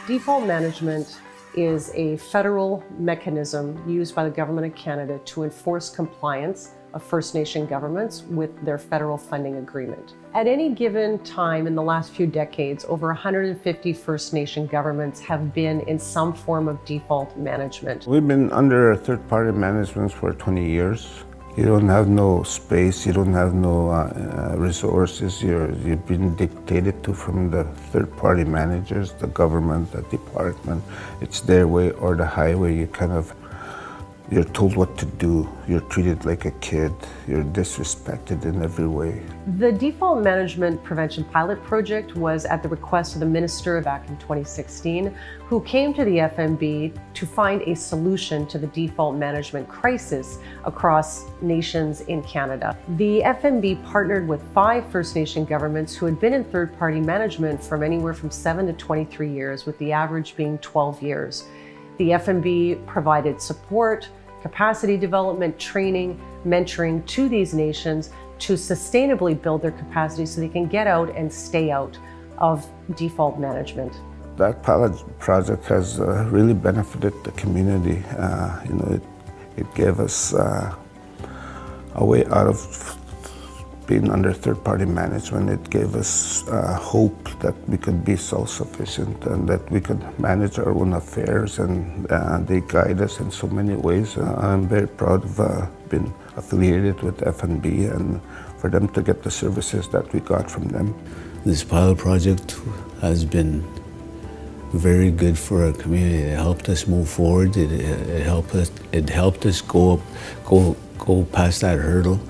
Default management is a federal mechanism used by the Government of Canada to enforce compliance of First Nation governments with their federal funding agreement. At any given time in the last few decades, over 150 First Nation governments have been in some form of default management. We've been under third-party management for 20 years. You don't have no space, you don't have no resources. You've been dictated to from the third-party managers, the government, the department. It's their way or the highway. You're told what to do. You're treated like a kid. You're disrespected in every way. The Default Management Prevention Pilot Project was at the request of the Minister back in 2016, who came to the FMB to find a solution to the default management crisis across nations in Canada. The FMB partnered with 5 First Nation governments who had been in third-party management from anywhere from 7 to 23 years, with the average being 12 years. The FMB provided support, capacity development, training, mentoring to these nations to sustainably build their capacity so they can get out and stay out of default management. That pilot project has really benefited the community. It gave us a way out of being under third-party management. It gave us hope that we could be self-sufficient and that we could manage our own affairs, and they guide us in so many ways. I'm very proud of being affiliated with FMB and for them to get the services that we got from them. This pilot project has been very good for our community. It helped us move forward. It helped us go past that hurdle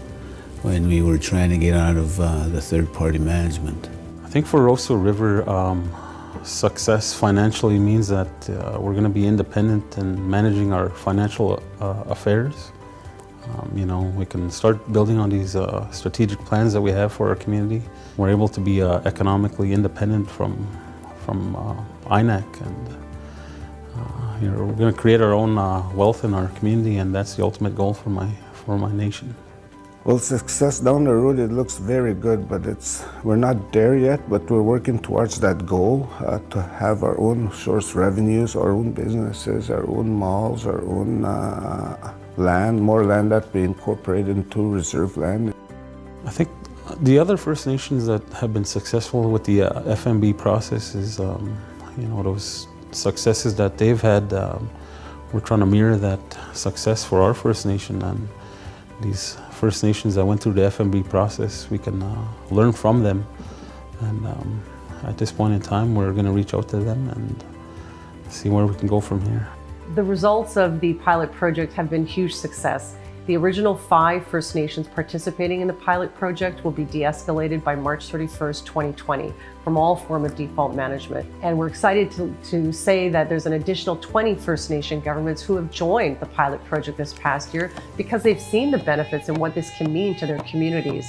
when we were trying to get out of the third-party management. I think for Roseau River, success financially means that we're going to be independent in managing our financial affairs. We can start building on these strategic plans that we have for our community. We're able to be economically independent from INAC, and we're going to create our own wealth in our community, and that's the ultimate goal for my nation. Well, success down the road, it looks very good, but we're not there yet, but we're working towards that goal to have our own source revenues, our own businesses, our own malls, our own land, more land that we incorporate into reserve land. I think the other First Nations that have been successful with the FMB process is, those successes that they've had, we're trying to mirror that success for our First Nation, and these First Nations that went through the FMB process, we can learn from them. And at this point in time, we're going to reach out to them and see where we can go from here. The results of the pilot project have been huge success. The original 5 First Nations participating in the pilot project will be de-escalated by March 31st, 2020 from all form of default management. And we're excited to say that there's an additional 20 First Nation governments who have joined the pilot project this past year because they've seen the benefits and what this can mean to their communities.